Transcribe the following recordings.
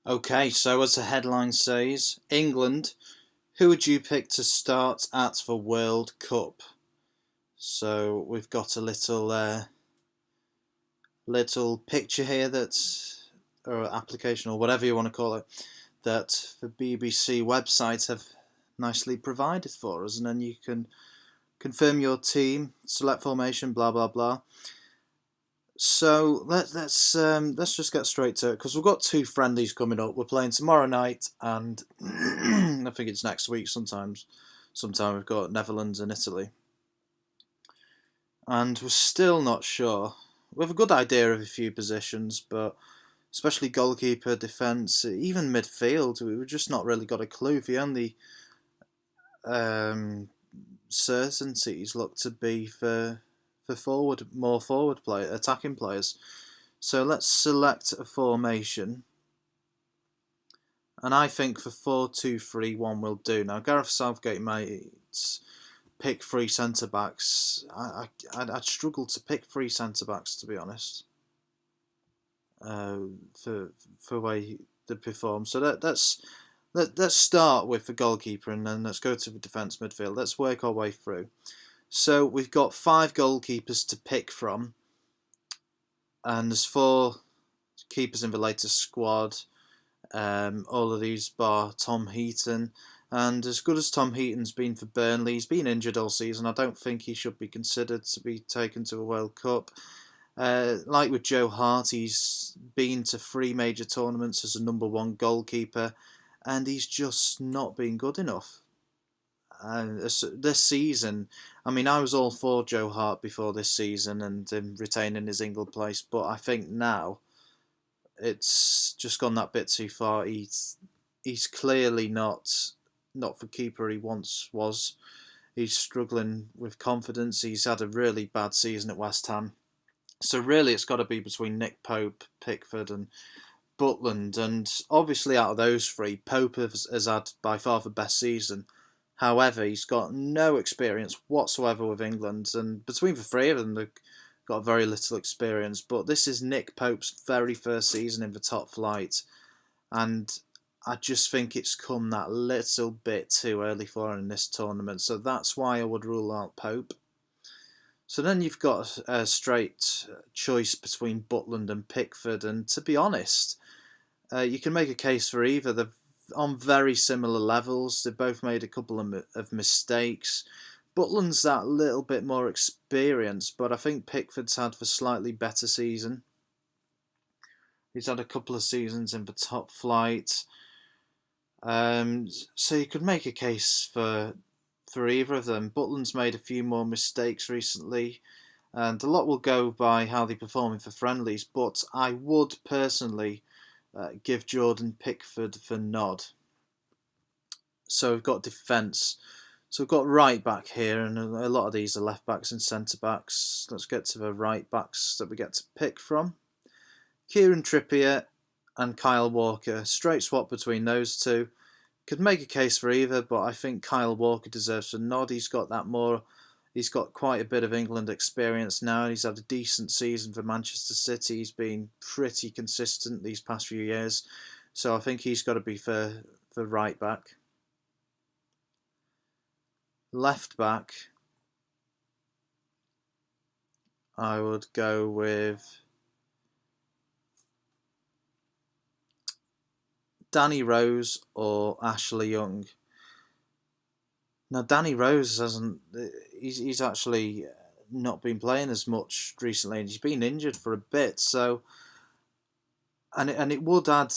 Okay, so as the headline says, England, who would you pick to start at the World Cup? So we've got a little picture here that's or application or whatever you want to call it that the BBC website have nicely provided for us, and then you can confirm your team, select formation, blah blah blah. So let's just get straight to it because we've got two friendlies coming up. We're playing tomorrow night, and I think it's next week. Sometime we've got Netherlands and Italy, and we're still not sure. We have a good idea of a few positions, but especially goalkeeper, defence, even midfield, we've just not really got a clue. The only um, certainties look to be for more forward attacking players. So let's select a formation, and I think for 4-2-3-1 will do. Now Gareth Southgate might pick three centre backs. I'd struggle to pick three centre backs, to be honest. For the way they perform. So let's start with the goalkeeper, and then let's go to the defence midfield. Let's work our way through. So we've got five goalkeepers to pick from, and there's four keepers in the latest squad. All of these bar Tom Heaton. And as good as Tom Heaton's been for Burnley, he's been injured all season. I don't think he should be considered to be taken to a World Cup. Like with Joe Hart, he's been to three major tournaments as a number one goalkeeper, and he's just not been good enough. This season, I mean, I was all for Joe Hart before this season and him retaining his England place, but I think now it's just gone that bit too far. He's clearly not the keeper he once was. He's struggling with confidence. He's had a really bad season at West Ham. So really, it's got to be between Nick Pope, Pickford, and Butland. And obviously, out of those three, Pope has had by far the best season. However, he's got no experience whatsoever with England, and between the three of them, they've got very little experience. But this is Nick Pope's very first season in the top flight, and I just think it's come that little bit too early for him in this tournament. So that's why I would rule out Pope. So then you've got a straight choice between Butland and Pickford, and to be honest, you can make a case for either. They're on very similar levels. They've both made a couple of mistakes. Butland's that little bit more experienced, but I think Pickford's had the slightly better season. He's had a couple of seasons in the top flight. So you could make a case for either of them. Butland's made a few more mistakes recently, and a lot will go by how they perform in the friendlies, but I would personally give Jordan Pickford the nod. So we've got defence. So we've got right back here, and a lot of these are left backs and centre backs. Let's get to the right backs that we get to pick from. Kieran Trippier and Kyle Walker. Straight swap between those two. Could make a case for either, but I think Kyle Walker deserves a nod. He's got quite a bit of England experience now. He's had a decent season for Manchester City. He's been pretty consistent these past few years. So I think he's got to be for right back. Left back, I would go with Danny Rose or Ashley Young. Now, Danny Rose hasn't. He's actually not been playing as much recently, and he's been injured for a bit. So, and it would add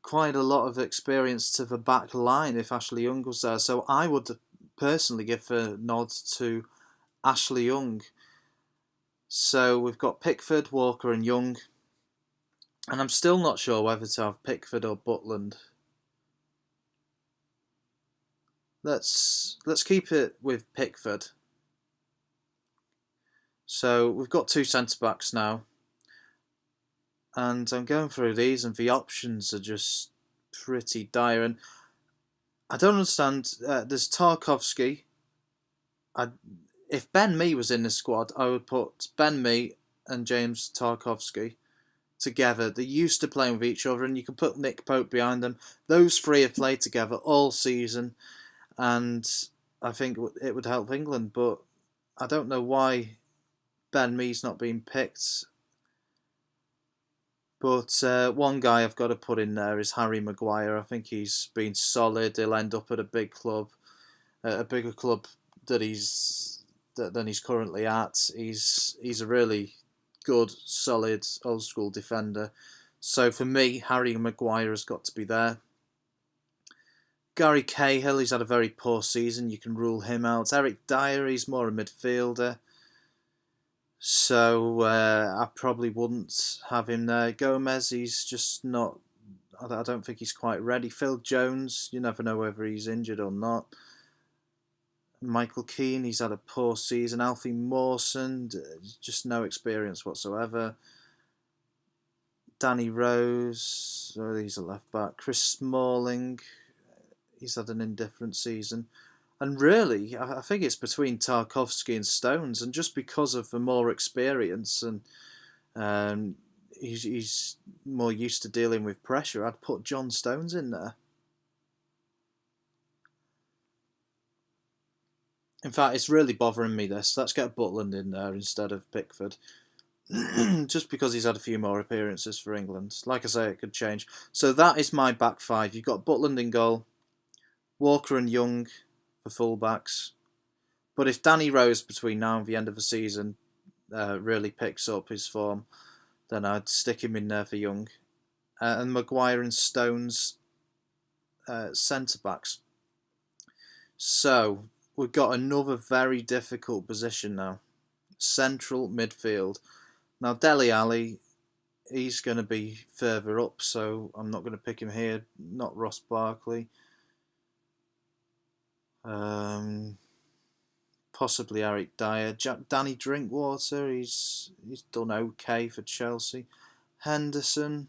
quite a lot of experience to the back line if Ashley Young was there. So, I would personally give a nod to Ashley Young. So we've got Pickford, Walker, and Young, and I'm still not sure whether to have Pickford or Butland. Let's keep it with Pickford. So we've got two centre backs now, and I'm going through these, and the options are just pretty dire. And I don't understand. There's Tarkovsky. If Ben Mee was in the squad, I would put Ben Mee and James Tarkovsky. together. They're used to playing with each other, and you can put Nick Pope behind them. Those three have played together all season, and I think it would help England. But I don't know why Ben Mee's not being picked. But one guy I've got to put in there is Harry Maguire. I think he's been solid. He'll end up at a big club, a bigger club that than he's currently at. He's a really good, solid, old school defender. So for me, Harry Maguire has got to be there. Gary Cahill, he's had a very poor season. You can rule him out. Eric Dyer, he's more a midfielder. So I probably wouldn't have him there. Gomez, he's just not. I don't think he's quite ready. Phil Jones, you never know whether he's injured or not. Michael Keane, he's had a poor season. Alfie Mawson, just no experience whatsoever. Danny Rose, he's a left back. Chris Smalling, he's had an indifferent season. And really, I think it's between Tarkowski and Stones, and just because of the more experience and he's more used to dealing with pressure, I'd put John Stones in there. In fact, it's really bothering me this. Let's get Butland in there instead of Pickford. Just because he's had a few more appearances for England. Like I say, it could change. So that is my back five. You've got Butland in goal, Walker and Young for fullbacks. But if Danny Rose between now and the end of the season really picks up his form, then I'd stick him in there for Young. And Maguire and Stones centre backs. So we've got another very difficult position now. Central midfield. Now Dele Alli, he's going to be further up, so I'm not going to pick him here. Not Ross Barkley. Possibly Eric Dyer. Danny Drinkwater, he's done okay for Chelsea. Henderson.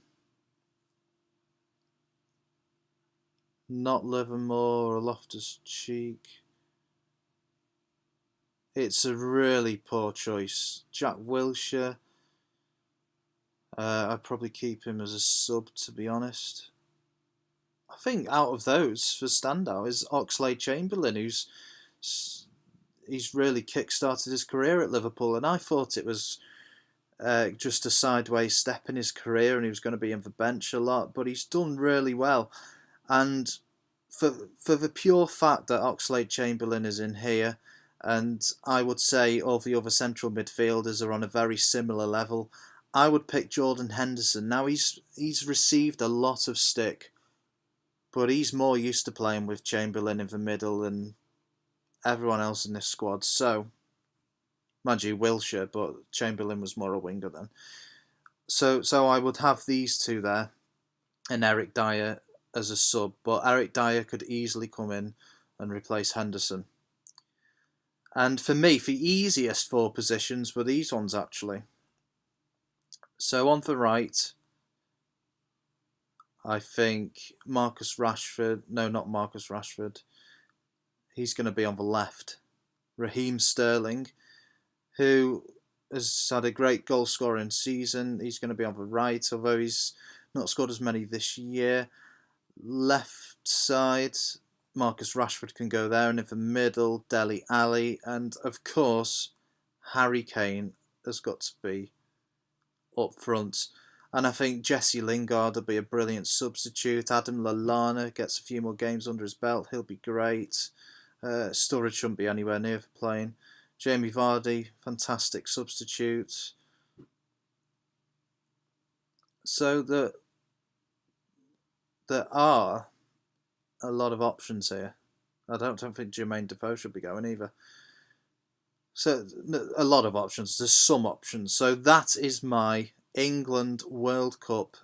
Not Livermore or Loftus-Cheek. It's a really poor choice. Jack Wilshere. I'd probably keep him as a sub, to be honest. I think out of those, for standout, is Oxlade-Chamberlain, he's really kick-started his career at Liverpool, and I thought it was just a sideways step in his career and he was going to be in the bench a lot, but he's done really well. And for the pure fact that Oxlade-Chamberlain is in here, and I would say all the other central midfielders are on a very similar level, I would pick Jordan Henderson. Now he's received a lot of stick, but he's more used to playing with Chamberlain in the middle than everyone else in this squad. So, mind you, Wilshere, but Chamberlain was more a winger then. So I would have these two there, and Eric Dyer as a sub. But Eric Dyer could easily come in and replace Henderson. And for me, the easiest four positions were these ones actually. So on the right, I think Marcus Rashford. No, not Marcus Rashford. He's going to be on the left. Raheem Sterling, who has had a great goal scoring season. He's going to be on the right, although he's not scored as many this year. Left side, Marcus Rashford can go there, and in the middle, Dele Alli, and of course, Harry Kane has got to be up front. And I think Jesse Lingard will be a brilliant substitute. Adam Lallana gets a few more games under his belt. He'll be great. Sturridge shouldn't be anywhere near for playing. Jamie Vardy, fantastic substitute. So there are a lot of options here. I don't think Jermaine Defoe should be going either. So a lot of options. There's some options. So that is my England World Cup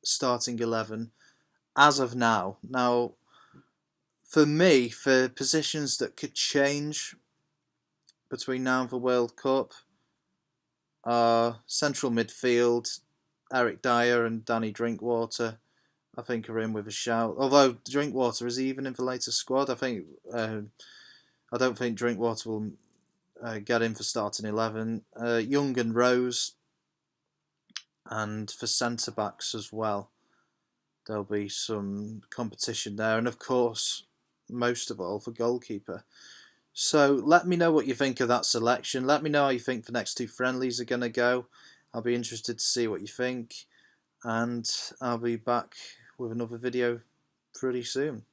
starting 11 as of now. Now, for me, for positions that could change between now and the World Cup, central midfield, Eric Dyer and Danny Drinkwater, I think are in with a shout. Although Drinkwater is even in the latest squad, I don't think Drinkwater will get in for starting 11. Young and Rose, and for centre backs as well. There'll be some competition there, and of course, most of all for goalkeeper. So let me know what you think of that selection. Let me know how you think the next two friendlies are going to go. I'll be interested to see what you think, and I'll be back with another video pretty soon.